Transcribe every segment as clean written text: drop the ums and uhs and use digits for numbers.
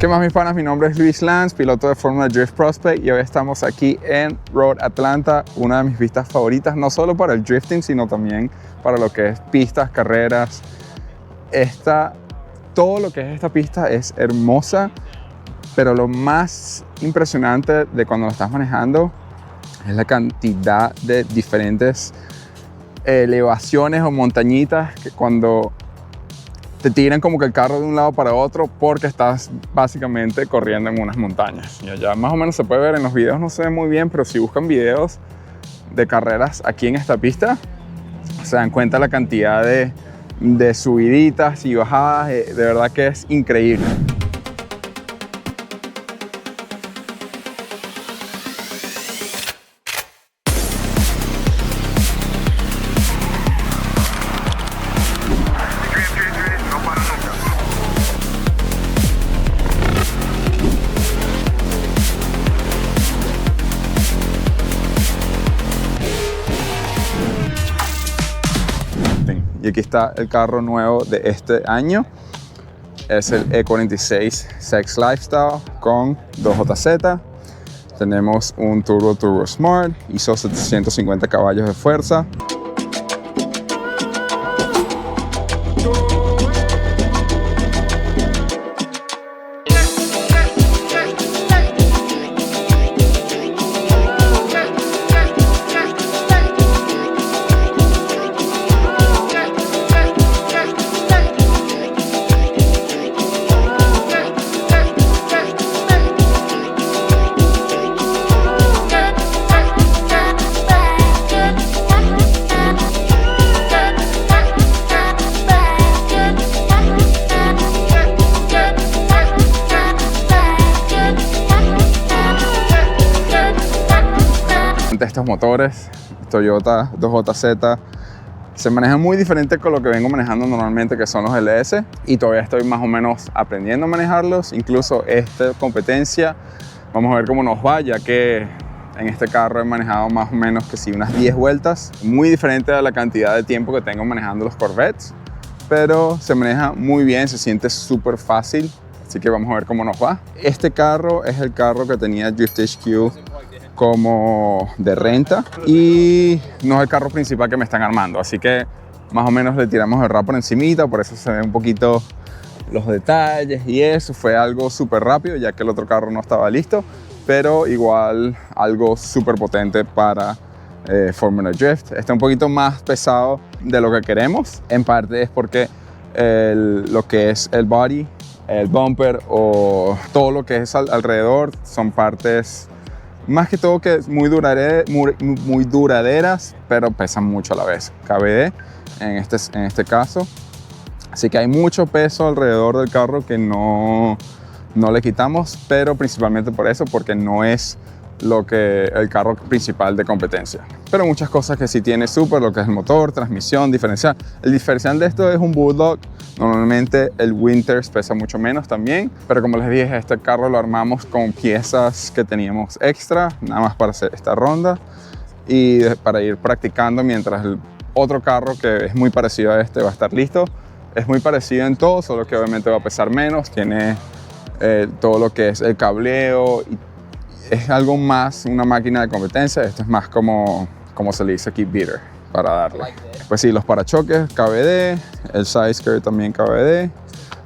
¿Qué más, mis panas? Mi nombre es Luis Lanz, piloto de Fórmula Drift Prospect, y hoy estamos aquí en Road Atlanta, una de mis pistas favoritas, no solo para el drifting, sino también para lo que es pistas, carreras. Todo lo que es esta pista es hermosa, pero lo más impresionante de cuando lo estás manejando es la cantidad de diferentes elevaciones o montañitas que cuando te tiran como que el carro de un lado para otro porque estás básicamente corriendo en unas montañas. Y allá más o menos se puede ver, en los videos no se ve muy bien, pero si buscan videos de carreras aquí en esta pista, se dan cuenta la cantidad de subiditas y bajadas, de verdad que es increíble. Y aquí está el carro nuevo de este año. Es el E46 Sex Lifestyle con 2JZ. Tenemos un Turbo Smart, hizo 750 caballos de fuerza. Estos motores Toyota 2JZ se manejan muy diferente con lo que vengo manejando normalmente, que son los LS, y todavía estoy más o menos aprendiendo a manejarlos. Incluso esta competencia vamos a ver cómo nos va, ya que en este carro he manejado más o menos que sí unas 10 vueltas, muy diferente a la cantidad de tiempo que tengo manejando los Corvettes, pero se maneja muy bien, se siente súper fácil, así que vamos a ver cómo nos va. Este carro es el carro que tenía Drift HQ como de renta y no es el carro principal que me están armando, así que más o menos le tiramos el wrap por encimita, por eso se ven un poquito los detalles y eso. Fue algo súper rápido ya que el otro carro no estaba listo, pero igual algo súper potente para Formula Drift. Está un poquito más pesado de lo que queremos, en parte es porque lo que es el body, el bumper o todo lo que es alrededor son partes más que todo que muy duraderas, pero pesan mucho a la vez. KBD en este caso. Así que hay mucho peso alrededor del carro que no le quitamos, pero principalmente por eso, porque no es el carro principal de competencia. Pero muchas cosas que sí tiene súper, lo que es el motor, transmisión, diferencial. El diferencial de esto es un Bulldog. Normalmente el Winters pesa mucho menos también, pero como les dije, este carro lo armamos con piezas que teníamos extra, nada más para hacer esta ronda y para ir practicando mientras el otro carro que es muy parecido a este va a estar listo. Es muy parecido en todo, solo que obviamente va a pesar menos, tiene todo lo que es el cableo y es algo más una máquina de competencia. Esto es más como se le dice aquí, beater, para darle. Pues sí, los parachoques KBD, el side skirt también KBD.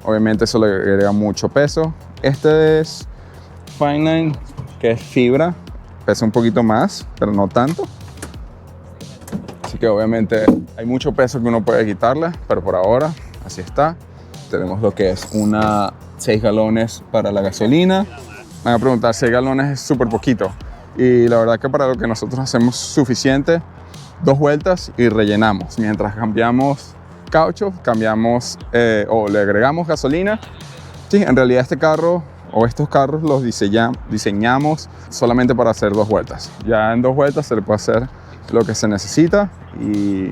Obviamente eso le agrega mucho peso. Este es Fine Line, que es fibra, pesa un poquito más, pero no tanto. Así que obviamente hay mucho peso que uno puede quitarle, pero por ahora así está. Tenemos lo que es 6 galones para la gasolina. Me van a preguntar, 6 galones es súper poquito. Y la verdad que para lo que nosotros hacemos suficiente, 2 vueltas y rellenamos. Mientras cambiamos caucho, o le agregamos gasolina. Sí, en realidad este carro o estos carros los diseñamos solamente para hacer 2 vueltas. Ya en 2 vueltas se le puede hacer lo que se necesita. Y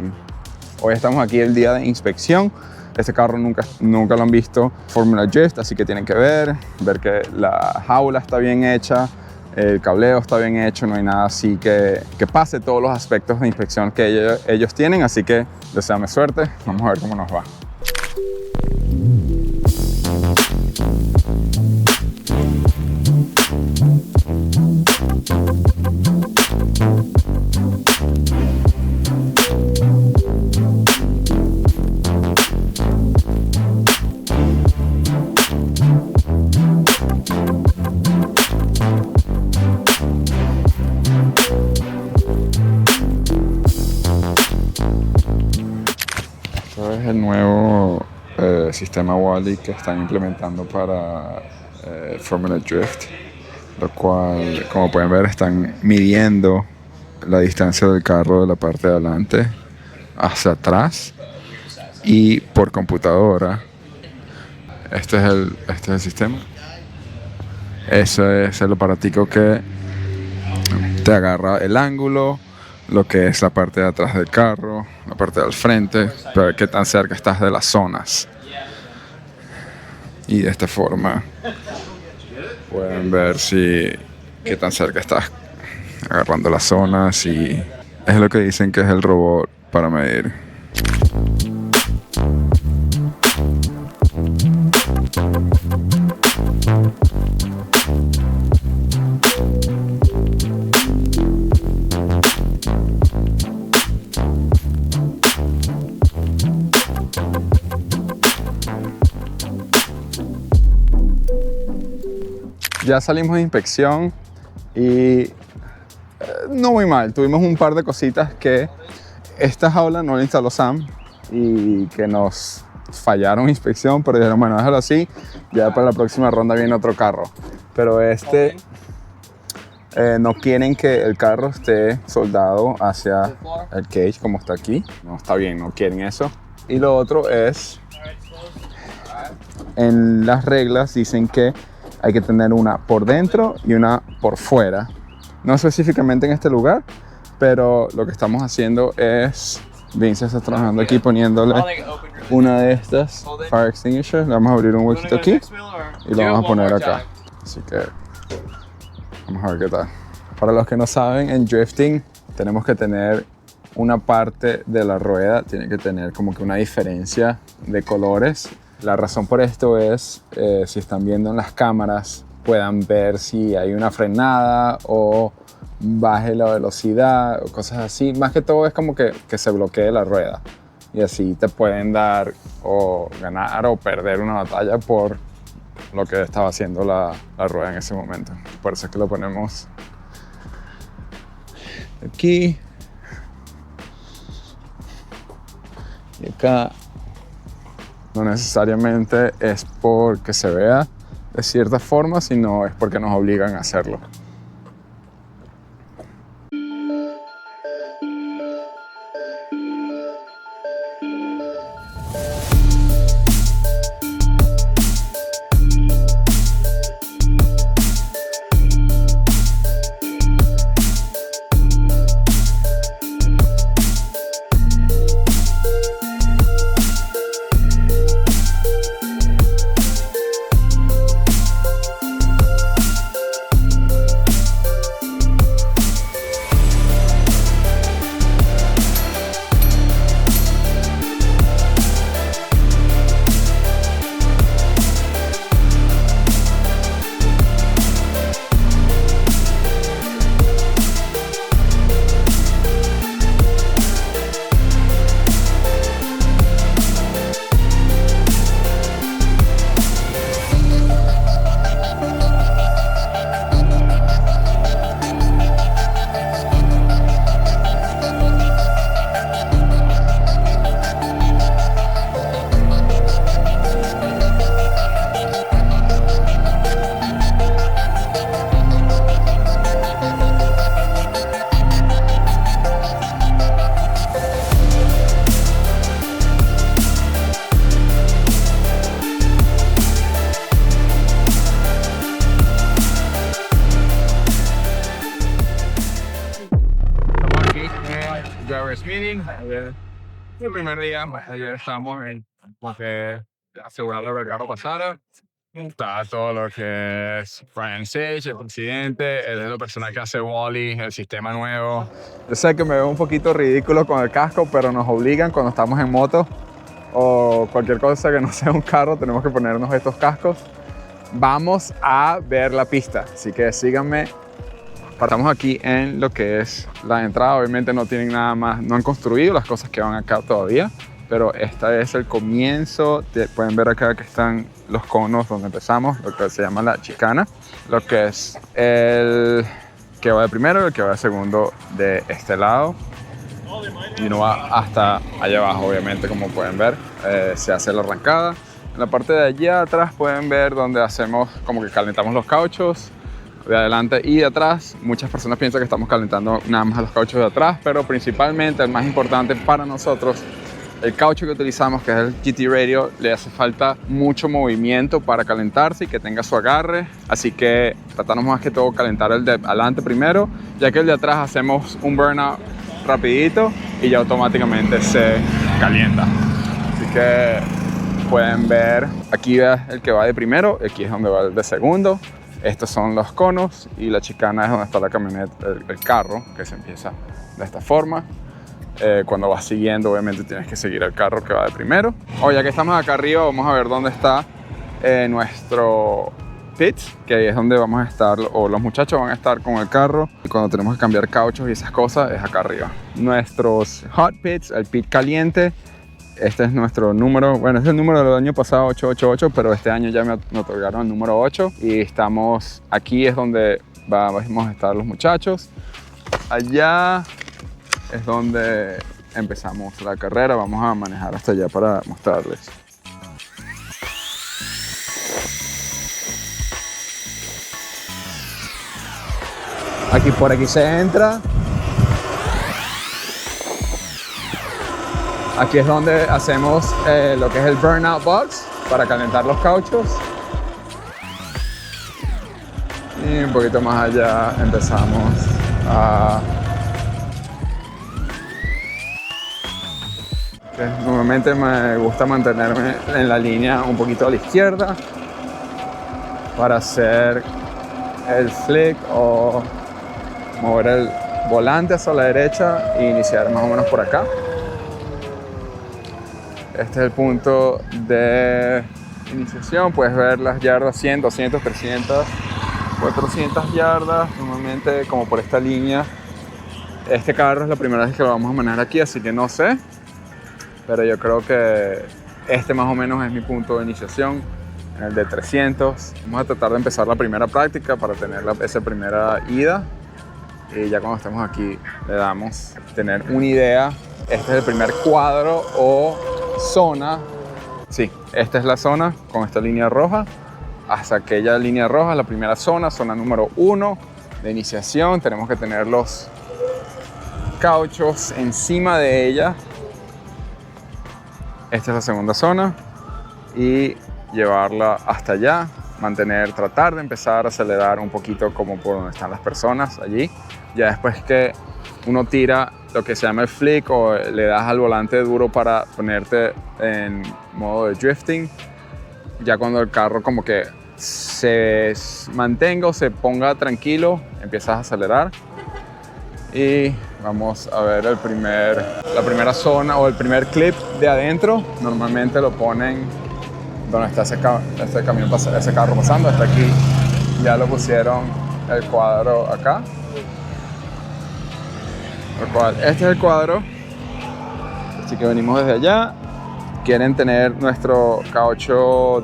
hoy estamos aquí el día de inspección. Este carro nunca lo han visto Formula Drift, así que tienen que ver que la jaula está bien hecha, el cableo está bien hecho, no hay nada así que pase todos los aspectos de inspección que ellos tienen, así que deséame suerte, vamos a ver cómo nos va. El nuevo sistema Wally que están implementando para Formula Drift, lo cual, como pueden ver, están midiendo la distancia del carro de la parte de adelante hacia atrás y por computadora. Este es el sistema. Ese es el aparatico que te agarra el ángulo, lo que es la parte de atrás del carro, la parte del frente, para ver qué tan cerca estás de las zonas. Y de esta forma pueden ver qué tan cerca estás agarrando las zonas, y es lo que dicen que es el robot para medir. Ya salimos de inspección y no muy mal. Tuvimos un par de cositas que esta jaula no la instaló Sam y que nos fallaron inspección, pero dijeron, bueno, déjalo así, ya para la próxima ronda viene otro carro. Pero no quieren que el carro esté soldado hacia el cage como está aquí. No está bien, no quieren eso. Y lo otro es, en las reglas dicen que hay que tener una por dentro y una por fuera. No específicamente en este lugar, pero lo que estamos haciendo es, Vince está trabajando aquí poniéndole una de estas fire extinguishers. Le vamos a abrir un huequito aquí y lo vamos a poner acá. Así que vamos a ver qué tal. Para los que no saben, en drifting tenemos que tener una parte de la rueda, tiene que tener como que una diferencia de colores. La razón por esto es, si están viendo en las cámaras, puedan ver si hay una frenada o baje la velocidad o cosas así. Más que todo es como que se bloquee la rueda. Y así te pueden dar o ganar o perder una batalla por lo que estaba haciendo la rueda en ese momento. Por eso es que lo ponemos aquí y acá. No necesariamente es porque se vea de cierta forma, sino es porque nos obligan a hacerlo. Meeting. El primer día, ayer estamos en asegurando que el carro pasara. Está todo lo que es Brian Sage, el presidente, él es la persona que hace Wally, el sistema nuevo. Yo sé que me veo un poquito ridículo con el casco, pero nos obligan cuando estamos en moto o cualquier cosa que no sea un carro, tenemos que ponernos estos cascos. Vamos a ver la pista, así que síganme Estamos aquí en lo que es la entrada. Obviamente no tienen nada más, no han construido las cosas que van acá todavía, pero este es el comienzo. Pueden ver acá que están los conos donde empezamos, lo que se llama la chicana, lo que es el que va de primero y el que va de segundo de este lado. Y uno va hasta allá abajo, obviamente, como pueden ver, se hace la arrancada. En la parte de allá atrás pueden ver donde hacemos como que calentamos los cauchos de adelante y de atrás. Muchas personas piensan que estamos calentando nada más los cauchos de atrás, pero principalmente el más importante para nosotros, el caucho que utilizamos, que es el GT Radio, le hace falta mucho movimiento para calentarse y que tenga su agarre. Así que tratamos más que todo calentar el de adelante primero, ya que el de atrás hacemos un burnout rapidito y ya automáticamente se calienta. Así que pueden ver, aquí es el que va de primero, aquí es donde va el de segundo. Estos son los conos y la chicana es donde está la camioneta, el carro, que se empieza de esta forma. Cuando vas siguiendo, obviamente tienes que seguir el carro que va de primero. Ya que estamos acá arriba, vamos a ver dónde está nuestro pit, que es donde vamos a estar, o los muchachos van a estar con el carro. Y cuando tenemos que cambiar cauchos y esas cosas, es acá arriba. Nuestros hot pits, el pit caliente. Este es nuestro número, bueno, es el número del año pasado, 888, pero este año ya me otorgaron el número 8 y estamos aquí, es donde vamos a estar los muchachos. Allá es donde empezamos la carrera, vamos a manejar hasta allá para mostrarles. Por aquí se entra. Aquí es donde hacemos lo que es el burnout box para calentar los cauchos. Y un poquito más allá empezamos a... Normalmente me gusta mantenerme en la línea un poquito a la izquierda para hacer el flick o mover el volante hacia la derecha e iniciar más o menos por acá. Este es el punto de iniciación. Puedes ver las yardas 100, 200, 300, 400 yardas. Normalmente como por esta línea. Este carro es la primera vez que lo vamos a manejar aquí, así que no sé. Pero yo creo que este más o menos es mi punto de iniciación. En el de 300. Vamos a tratar de empezar la primera práctica para tener esa primera ida. Y ya cuando estemos aquí le damos tener una idea. Este es el primer cuadro o zona. Sí, esta es la zona con esta línea roja. Hasta aquella línea roja, la primera zona número 1 de iniciación. Tenemos que tener los cauchos encima de ella. Esta es la segunda zona y llevarla hasta allá. Tratar de empezar a acelerar un poquito como por donde están las personas allí. Ya después que uno tira lo que se llama el flick o le das al volante duro para ponerte en modo de drifting, ya cuando el carro como que se mantenga o se ponga tranquilo, empiezas a acelerar. Y vamos a ver la primera zona o el primer clip de adentro. Normalmente lo ponen donde está ese carro pasando. Hasta aquí ya lo pusieron el cuadro acá. Este es el cuadro. Así que venimos desde allá. Quieren tener nuestro caucho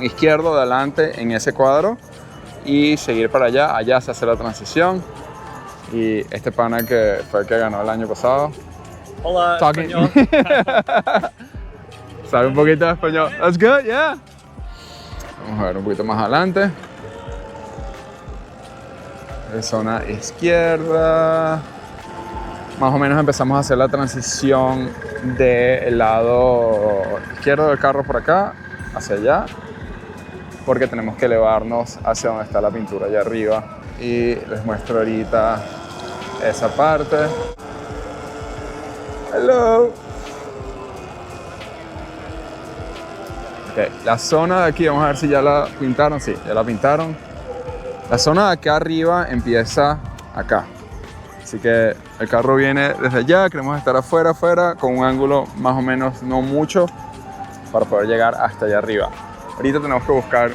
izquierdo adelante en ese cuadro y seguir para allá. Allá se hace la transición. Y este pana que fue el que ganó el año pasado. Hola, español. Sabe un poquito de español. That's good, yeah. Vamos a ver un poquito más adelante. Zona izquierda. Más o menos empezamos a hacer la transición del lado izquierdo del carro por acá, hacia allá. Porque tenemos que elevarnos hacia donde está la pintura allá arriba. Y les muestro ahorita esa parte. Hello. Okay, la zona de aquí, vamos a ver si ya la pintaron. Sí, ya la pintaron. La zona de acá arriba empieza acá. Así que el carro viene desde allá, queremos estar afuera, con un ángulo más o menos no mucho para poder llegar hasta allá arriba. Ahorita tenemos que buscar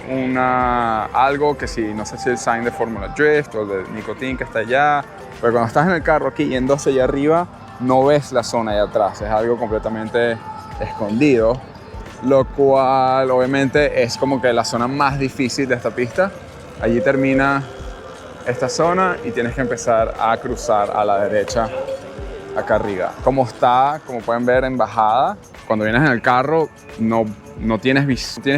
algo que no sé si el sign de Fórmula Drift o de Nicotín que está allá, pero cuando estás en el carro aquí yéndose allá arriba, no ves la zona allá atrás, es algo completamente escondido, lo cual obviamente es como que la zona más difícil de esta pista. Allí termina esta zona y tienes que empezar a cruzar a la derecha acá arriba. Como pueden ver en bajada, cuando vienes en el carro no tienes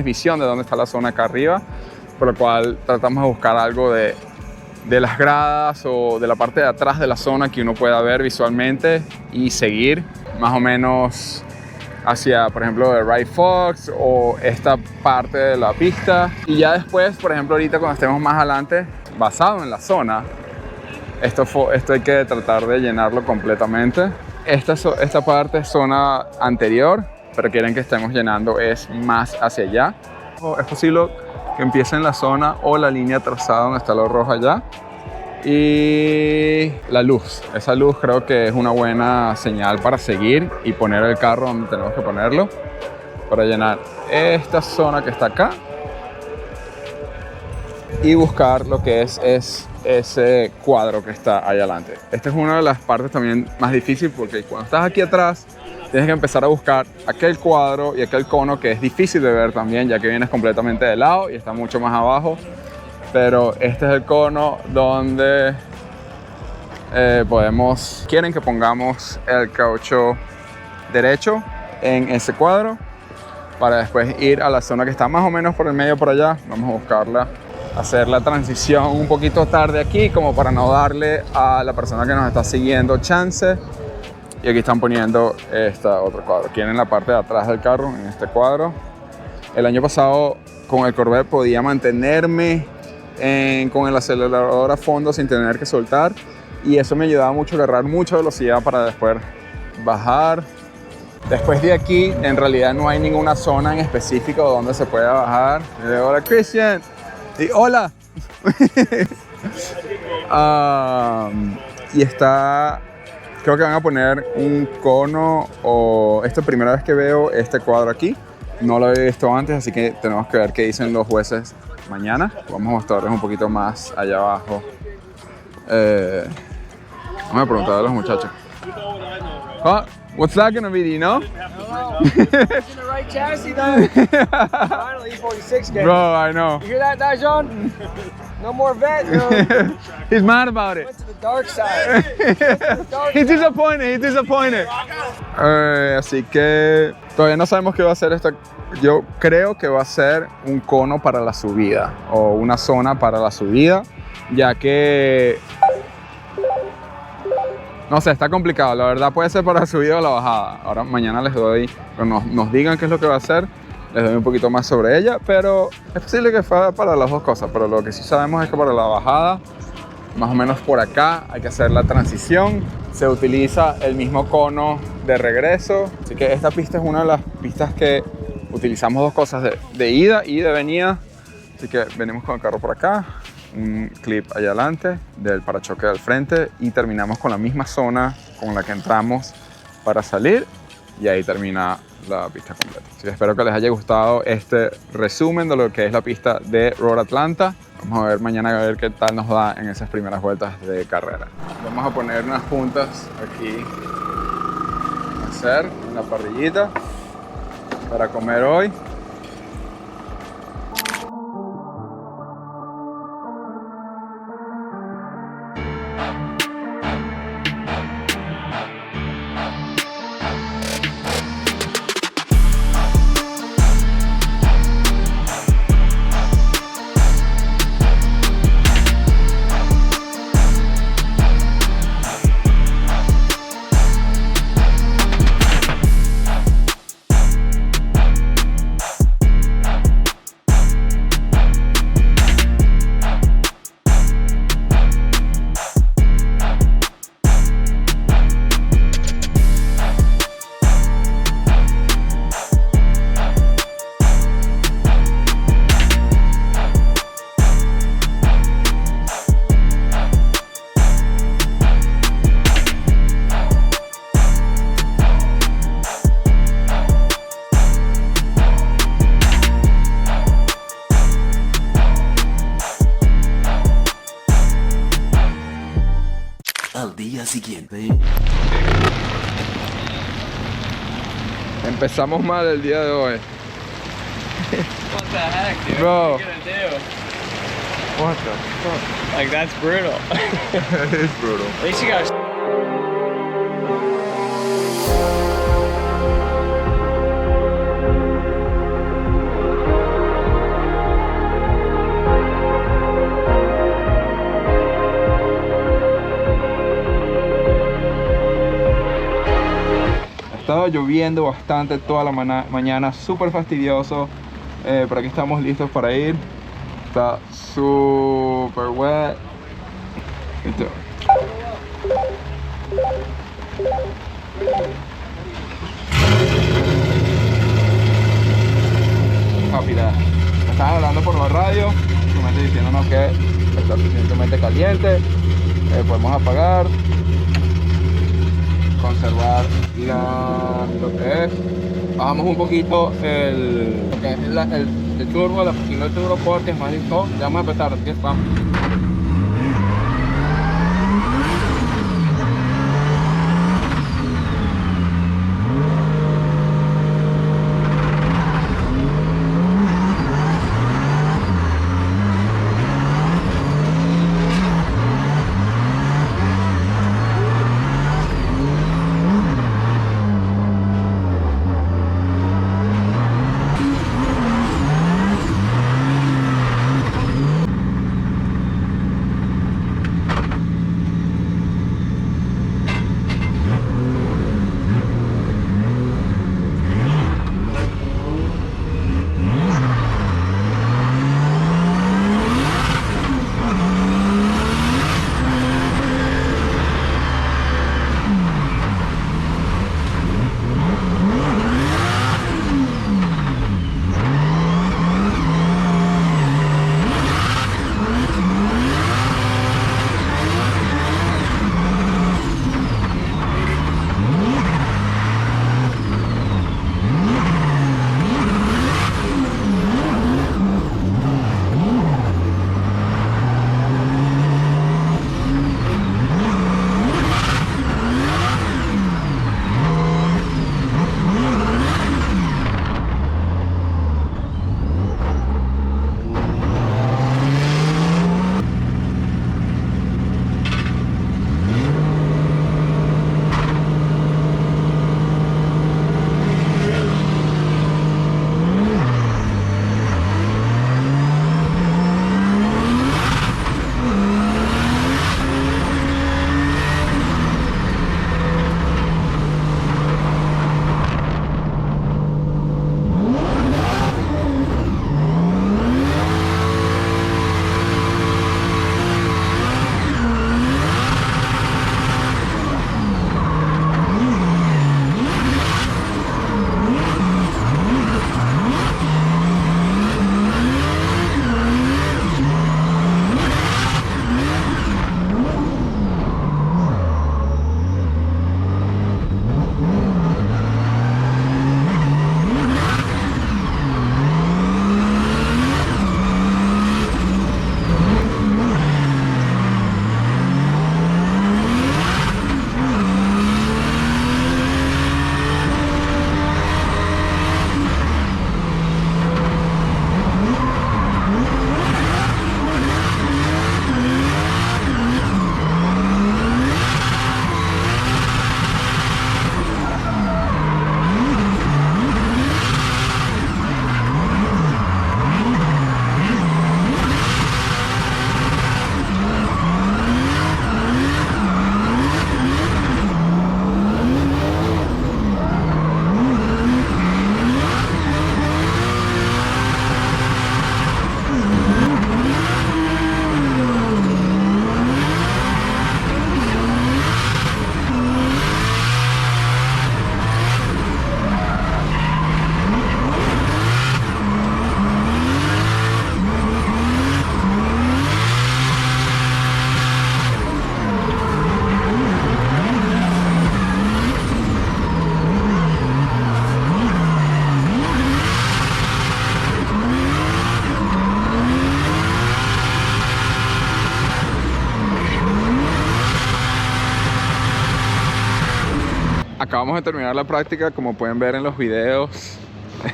visión de dónde está la zona acá arriba, por lo cual tratamos de buscar algo de las gradas o de la parte de atrás de la zona que uno pueda ver visualmente y seguir más o menos hacia, por ejemplo, el Right Fox o esta parte de la pista. Y ya después, por ejemplo, ahorita cuando estemos más adelante, basado en la zona, esto hay que tratar de llenarlo completamente. Esta parte es zona anterior, pero quieren que estemos llenando es más hacia allá. Es posible que empiece en la zona o la línea trazada donde está lo rojo allá. Y la luz, esa luz creo que es una buena señal para seguir y poner el carro donde tenemos que ponerlo para llenar esta zona que está acá y buscar lo que es ese cuadro que está ahí adelante. Esta es una de las partes también más difíciles porque cuando estás aquí atrás tienes que empezar a buscar aquel cuadro y aquel cono que es difícil de ver también, ya que vienes completamente de lado y está mucho más abajo. Pero este es el cono donde quieren que pongamos el caucho derecho en ese cuadro para después ir a la zona que está más o menos por el medio por allá. Vamos a buscarla, hacer la transición un poquito tarde aquí como para no darle a la persona que nos está siguiendo chance. Y aquí están poniendo otro cuadro. Quieren la parte de atrás del carro en este cuadro. El año pasado con el Corvette podía mantenerme con el acelerador a fondo sin tener que soltar, y eso me ayudaba mucho a agarrar mucha velocidad para después bajar. Después de aquí en realidad no hay ninguna zona en específico donde se pueda bajar. Hola Christian y hola. Y creo que van a poner un cono, o esta es la primera vez que veo este cuadro aquí, no lo había visto antes, así que tenemos que ver qué dicen los jueces mañana. Vamos a mostrarles un poquito más allá abajo. Vamos a preguntar a los muchachos. What's that gonna be, do you know? In the right chassis though. Finally, E46 game. Bro, I know. You hear that, Dajon? No more vet, no. He's mad about it. Went to the dark side. He's disappointed. Así que todavía no sabemos qué va a ser esta. Yo creo que va a ser un cono para la subida o una zona para la subida, ya que no sé, está complicado. La verdad puede ser para la subida o la bajada. Ahora mañana les doy, nos digan qué es lo que va a hacer, les doy un poquito más sobre ella, pero es posible que fuera para las dos cosas. Pero lo que sí sabemos es que para la bajada, más o menos por acá, hay que hacer la transición. Se utiliza el mismo cono de regreso. Así que esta pista es una de las pistas que utilizamos dos cosas de ida y de venida. Así que venimos con el carro por acá, un clip allá adelante del parachoque del frente y terminamos con la misma zona con la que entramos para salir, y ahí termina la pista completa. Así que espero que les haya gustado este resumen de lo que es la pista de Road Atlanta. Vamos a ver mañana qué tal nos da en esas primeras vueltas de carrera. Vamos a poner unas puntas aquí a hacer una parrillita para comer hoy. siguiente. Empezamos mal el día de hoy. What the heck, dude? Bro. What are you gonna do? What the fuck? Like, that's brutal. It's brutal. At least you got. Ha estado lloviendo bastante toda la mañana, súper fastidioso, pero aquí estamos listos para ir. Está súper wet. Listo. Copy that. Me estaban hablando por la radio, simplemente diciéndonos que está suficientemente caliente, podemos apagar, conservar lo que es. Bajamos un poquito lo que es el turbo, la posición del turbo porque es más listo. Ya vamos a empezar, aquí está. acabamos de terminar la práctica. Como pueden ver en los videos,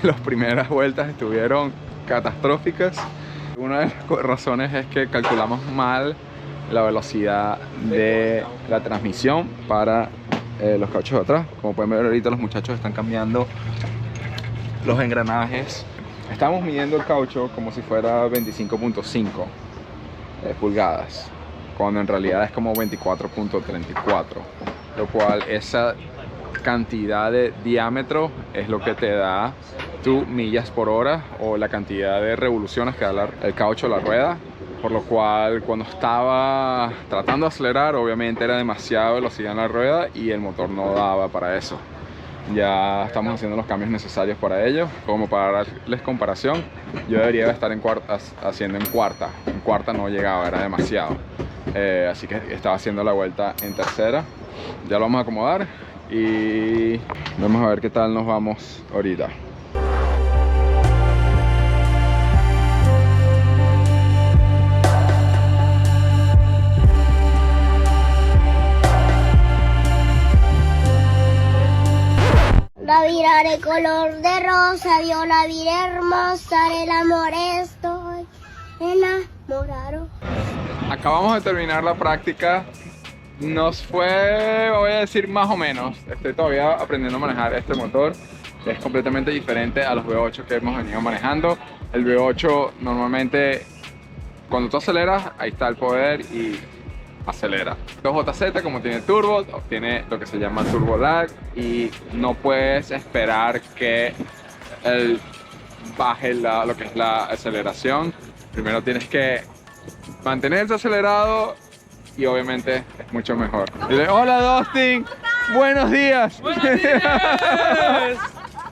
las primeras vueltas estuvieron catastróficas. Una de las razones es que calculamos mal la velocidad de la transmisión para los cauchos de atrás. Como pueden ver ahorita, los muchachos están cambiando los engranajes. Estamos midiendo el caucho como si fuera 25.5 pulgadas, cuando en realidad es como 24.34, lo cual esa cantidad de diámetro es lo que te da tu millas por hora o la cantidad de revoluciones que da el caucho a la rueda. Por lo cual, cuando estaba tratando de acelerar, obviamente era demasiada velocidad en la rueda y el motor no daba para eso. Ya estamos haciendo los cambios necesarios para ello. Como para darles comparación, yo debería estar haciendo en cuarta. En cuarta no llegaba, era demasiado. Así que estaba haciendo la vuelta en tercera. Ya lo vamos a acomodar y vamos a ver qué tal nos vamos ahorita. La vida de color de rosa, vio la vida hermosa, del amor estoy enamorado. Acabamos de terminar la práctica. Nos fue, voy a decir, más o menos. Estoy todavía aprendiendo a manejar este motor. Es completamente diferente a los V8 que hemos venido manejando. El V8 normalmente, cuando tú aceleras, ahí está el poder y acelera. 2JZ, como tiene turbo, obtiene lo que se llama turbo lag y no puedes esperar que él baje lo que es la aceleración. Primero tienes que mantenerse acelerado y obviamente es mucho mejor. Dile, hola Dustin, buenos días. Buenos días.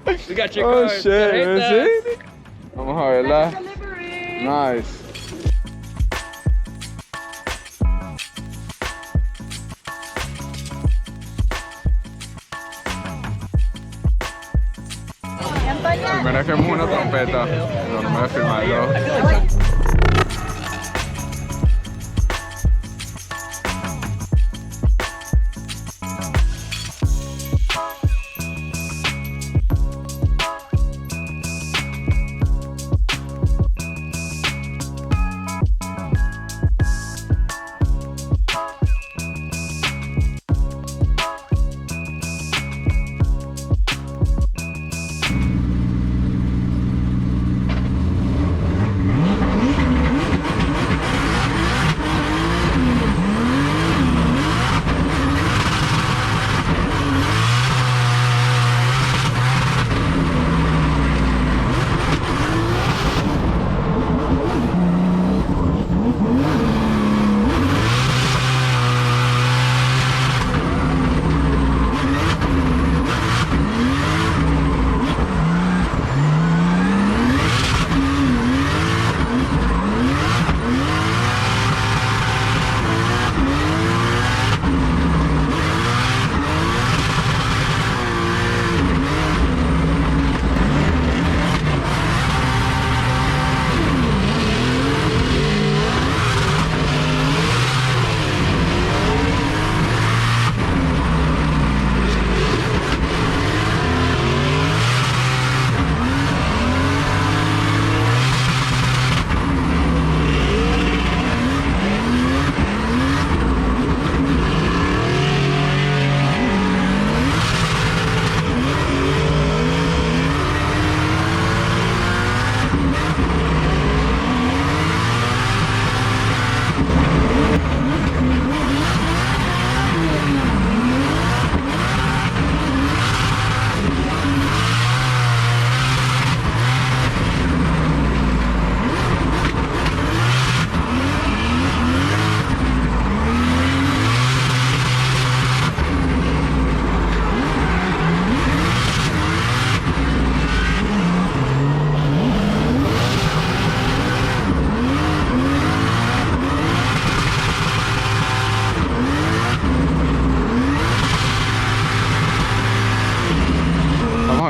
We got your Oh card. shit, ¿sí? Vamos a verla. Nice. Primero es que es una trompeta, no me voy a filmarlo.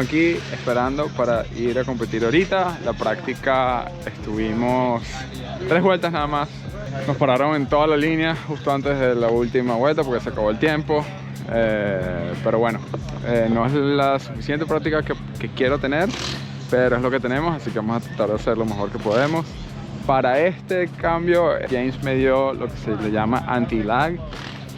Aquí esperando para ir a competir ahorita. La práctica estuvimos 3 vueltas nada más. Nos pararon en toda la línea justo antes de la última vuelta porque se acabó el tiempo. Pero bueno, no es la suficiente práctica que quiero tener, pero es lo que tenemos, así que vamos a tratar de hacer lo mejor que podemos. Para este cambio, James me dio lo que se le llama anti-lag,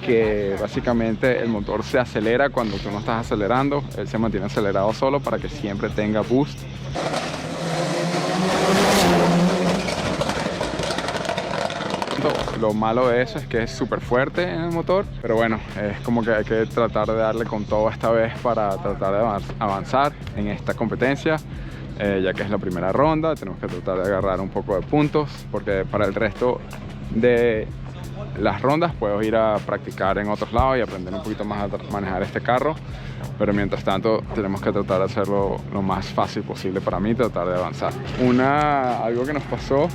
que básicamente el motor se acelera cuando tú no estás acelerando, él se mantiene acelerado solo para que siempre tenga boost. Lo malo de eso es que es súper fuerte en el motor, pero bueno, es como que hay que tratar de darle con todo esta vez para tratar de avanzar en esta competencia. Ya que es la primera ronda, tenemos que tratar de agarrar un poco de puntos, porque para el resto de las rondas puedo ir a practicar en otros lados y aprender un poquito más a manejar este carro, pero mientras tanto tenemos que tratar de hacerlo lo más fácil posible para mí, tratar de avanzar. Algo que nos pasó,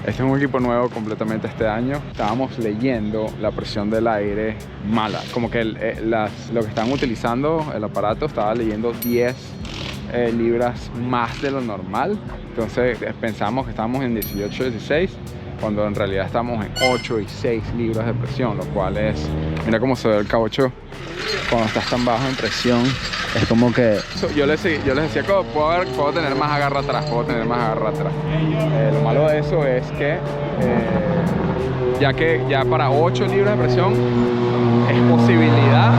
este es un equipo nuevo completamente este año, estábamos leyendo la presión del aire mala, como que lo que están utilizando, el aparato estaba leyendo 10 libras más de lo normal, entonces pensamos que estábamos en 18, 16, cuando en realidad estamos en 8 y 6 libras de presión, lo cual es, mira cómo se ve el caucho cuando estás tan bajo en presión, es como que yo les decía que puedo tener más agarra atrás, lo malo de eso es que ya para 8 libras de presión es posibilidad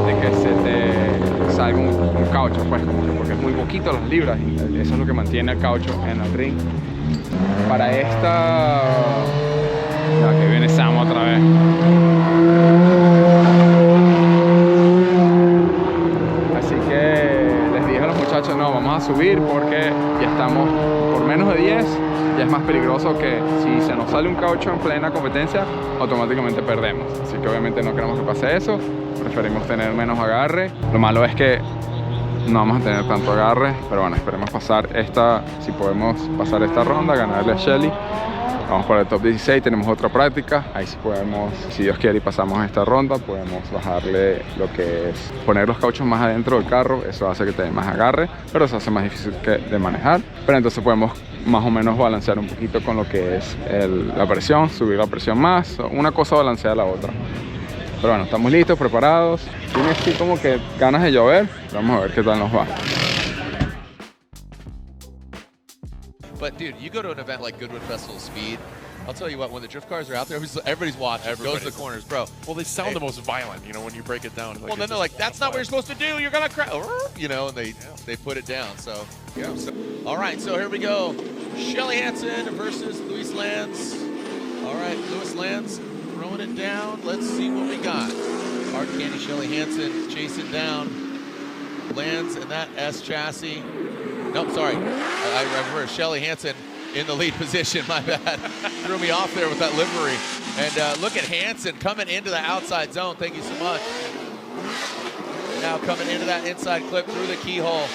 de que se te salga un caucho, pues, porque es muy poquito las libras y eso es lo que mantiene el caucho en el ring. Para esta, ya que viene Sam otra vez. Así que les dije a los muchachos, no, vamos a subir porque ya estamos por menos de 10. Ya es más peligroso que si se nos sale un caucho en plena competencia, automáticamente perdemos. Así que obviamente no queremos que pase eso, preferimos tener menos agarre. Lo malo es que no vamos a tener tanto agarre, pero bueno, esperemos pasar si podemos pasar esta ronda, ganarle a Shelly. Vamos para el top 16, tenemos otra práctica, ahí sí podemos, si Dios quiere y pasamos esta ronda, podemos bajarle lo que es poner los cauchos más adentro del carro, eso hace que te dé más agarre, pero eso hace más difícil de manejar, pero entonces podemos más o menos balancear un poquito con lo que es la presión, subir la presión más, una cosa balancea la otra. Pero bueno, estamos listos, preparados, tiene así como que ganas de llover, vamos a ver qué tal nos va. But dude, you go to an event like Goodwood Festival of Speed, I'll tell you what, when the drift cars are out there, everybody's watching, goes to the corners, bro. Well, they sound the most violent, you know, when you break it down. Like, well, then they're like, that's not what you're supposed to do, you're gonna crash, you know, and they put it down, so. Yeah. All right, so here we go. Shelly Hansen versus Luis Lanz. All right, Luis Lanz throwing it down. Let's see what we got. Hard Candy Shelly Hansen chasing down Lanz in that S chassis. Nope, sorry. I reversed. Shelly Hansen in the lead position. My bad. Threw me off there with that livery. And look at Hansen coming into the outside zone. Thank you so much. Now coming into that inside clip through the keyhole.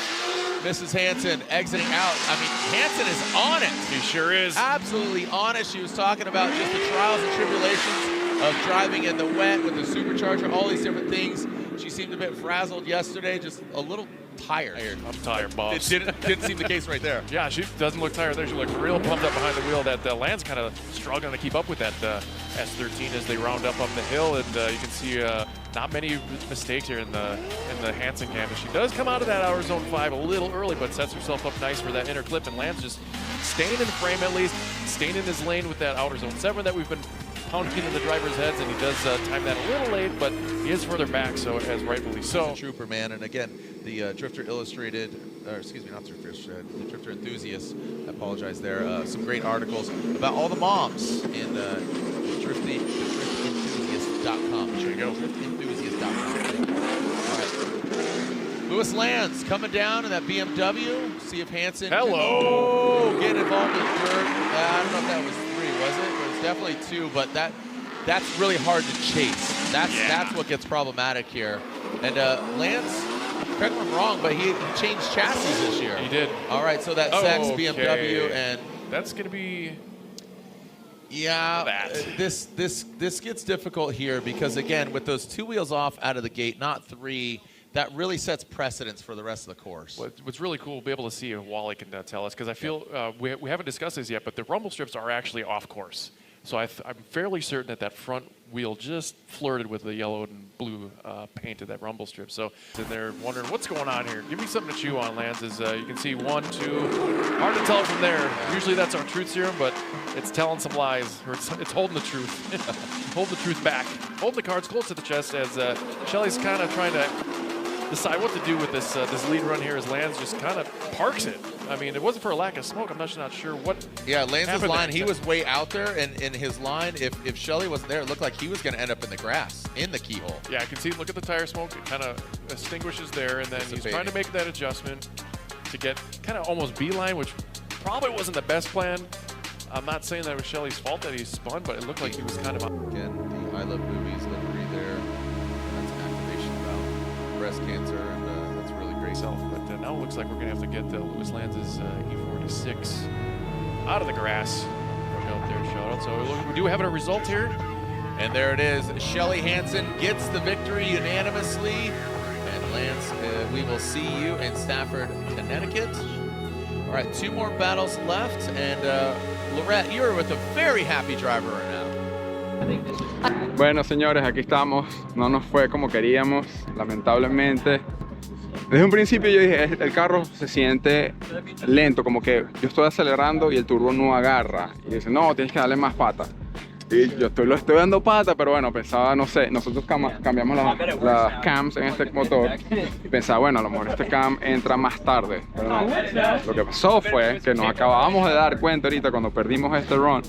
Mrs. Hansen exiting out. I mean, Hansen is on it. He sure is. Absolutely on it. She was talking about just the trials and tribulations of driving in the wet with the supercharger, all these different things. She seemed a bit frazzled yesterday, just a little tired. I'm tired, boss. It didn't seem the case right there. Yeah, she doesn't look tired there. She looks real pumped up behind the wheel. That Land's kind of struggling to keep up with that S13 as they round up the hill, and you can see not many mistakes here in the Hansen camp. And she does come out of that outer zone 5 a little early, but sets herself up nice for that inner clip. And Land's just staying in the frame at least, staying in his lane with that outer zone 7 that we've been pounding into the driver's heads, and he does time that a little late, but he is further back, so as rightfully so. Trooper, man, and again, the Drifter Illustrated, or excuse me, not Drifter Illustrated, the Drifter Enthusiast, I apologize there, some great articles about all the moms in driftenthusiast.com. There you go. Driftenthusiast.com. All right. Louis Lanz coming down in that BMW. See if Hansen Hello. can get involved in dirt. I don't know if that was 3, was it? It was definitely 2, but that's really hard to chase. That's what gets problematic here. And Lanz, correct me if I'm wrong, but he changed chassis this year. He did. All right, so that Sex BMW and that's going to be. Yeah, this gets difficult here because again, with those 2 wheels off out of the gate, not 3. That really sets precedence for the rest of the course. What's really cool, we'll be able to see if Wally can tell us, because I feel we haven't discussed this yet, but the rumble strips are actually off course. So I'm fairly certain that front wheel just flirted with the yellow and blue paint of that rumble strip. So they're wondering what's going on here. Give me something to chew on, Lance. As you can see, 1, 2. Hard to tell from there. Usually that's our truth serum, but it's telling some lies, or it's holding the truth. Hold the truth back. Hold the cards close to the chest as Shelly's kind of trying to decide what to do with this lead run here as Lance just kind of parks it. I mean, it wasn't for a lack of smoke. I'm not sure what. Yeah, Lance's line, there. he was way out there, and in his line, if Shelly wasn't there, it looked like he was going to end up in the grass, in the keyhole. Yeah, I can see, look at the tire smoke. It kind of extinguishes there, and then he's trying to make that adjustment to get kind of almost beeline, which probably wasn't the best plan. I'm not saying that it was Shelly's fault that he spun, but it looked like he was kind of. Again, the I Love Movies livery there. That's an activation about breast cancer, and that's really great. But now it looks like we're going to have to get Lewis Lanz's E46 out of the grass. Out there, shout out. So we do have a result here. And there it is. Shelly Hansen gets the victory unanimously. And Lance, we will see you in Stafford, Connecticut. All right, 2 more battles left. And Lorette, you're with a very happy driver right now. Bueno, señores, aquí estamos. No nos fue como queríamos, lamentablemente. Desde un principio yo dije, el carro se siente lento, como que yo estoy acelerando y el turbo no agarra. Y dice, no, tienes que darle más pata. Y yo lo estoy dando pata, pero bueno, pensaba, no sé, nosotros cambiamos las cams en este motor y pensaba, bueno, a lo mejor este cam entra más tarde, pero no. Lo que pasó fue que nos acabábamos de dar cuenta ahorita cuando perdimos este run,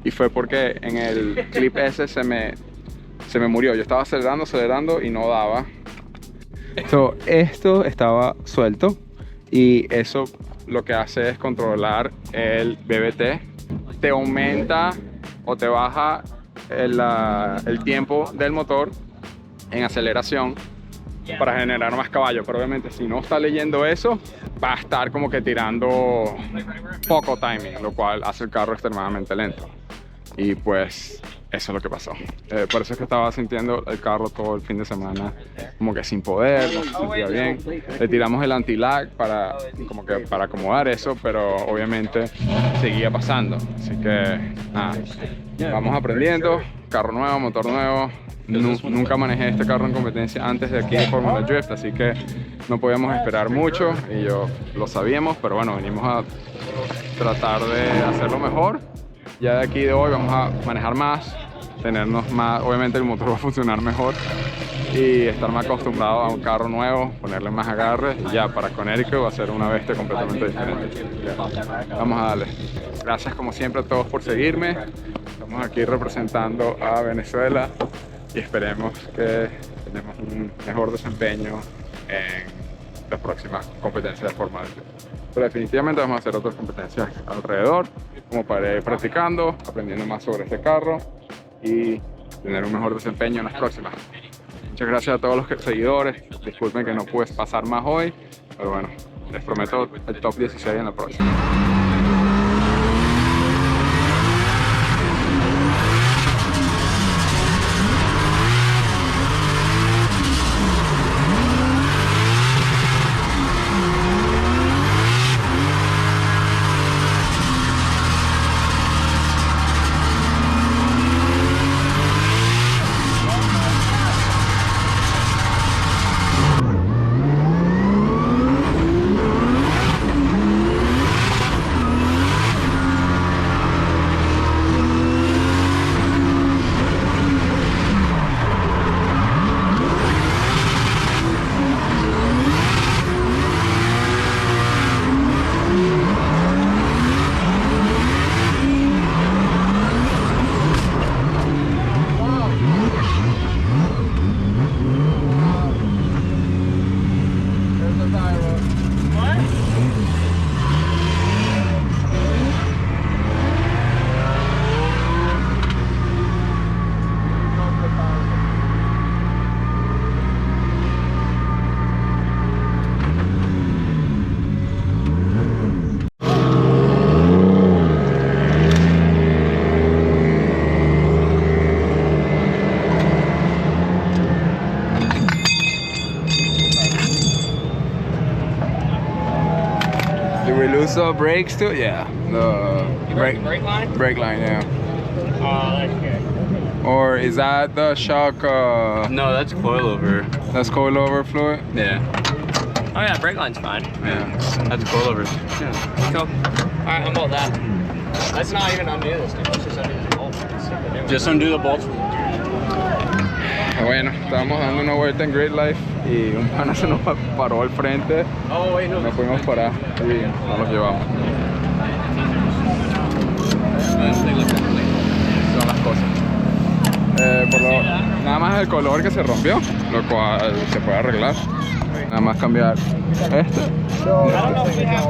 y fue porque en el clip ese se me murió. Yo estaba acelerando y no daba. Esto estaba suelto, y eso lo que hace es controlar el BBT. Te aumenta o te baja el tiempo del motor en aceleración para generar más caballo, pero obviamente si no está leyendo eso, va a estar como que tirando poco timing, lo cual hace el carro extremadamente lento. Y pues eso es lo que pasó. Por eso es que estaba sintiendo el carro todo el fin de semana como que sin poder, no se sentía bien. Le tiramos el anti-lag para acomodar eso, pero obviamente seguía pasando. Así que nada, vamos aprendiendo. Carro nuevo, motor nuevo. Nunca manejé este carro en competencia antes de aquí de Fórmula Drift, así que no podíamos esperar mucho, y yo lo sabíamos, pero bueno, venimos a tratar de hacerlo mejor. Ya de aquí de hoy vamos a manejar más, tenernos más, obviamente el motor va a funcionar mejor y estar más acostumbrado a un carro nuevo, ponerle más agarre, y ya para Connecticut va a ser una bestia completamente diferente. Ya, vamos a darle. Gracias como siempre a todos por seguirme. Estamos aquí representando a Venezuela y esperemos que tenemos un mejor desempeño en las próximas competencias de Fórmula 1. Pero definitivamente vamos a hacer otras competencias alrededor, como para ir practicando, aprendiendo más sobre este carro y tener un mejor desempeño en las próximas. Muchas gracias a todos los seguidores. Disculpen que no pude pasar más hoy, pero bueno, les prometo el top 16 en la próxima. Did we lose the brakes too? Yeah. The brake line? Brake line, yeah. that's good. Or is that the shock? No, that's coilover. That's coilover fluid? Yeah. Oh yeah, brake line's fine. Yeah. That's coilover. Yeah. Cool. Alright, I'm about that. Let's not even undo this thing. Let's just undo this bolt. Just undo the bolts. Bueno, estábamos dando una vuelta en Great Life y un pana se nos paró al frente. Oh, wait, no. No pudimos parar y no los llevamos. Son las cosas. Nada más el color que se rompió, lo cual se puede arreglar. Nada más cambiar este. I don't know if we have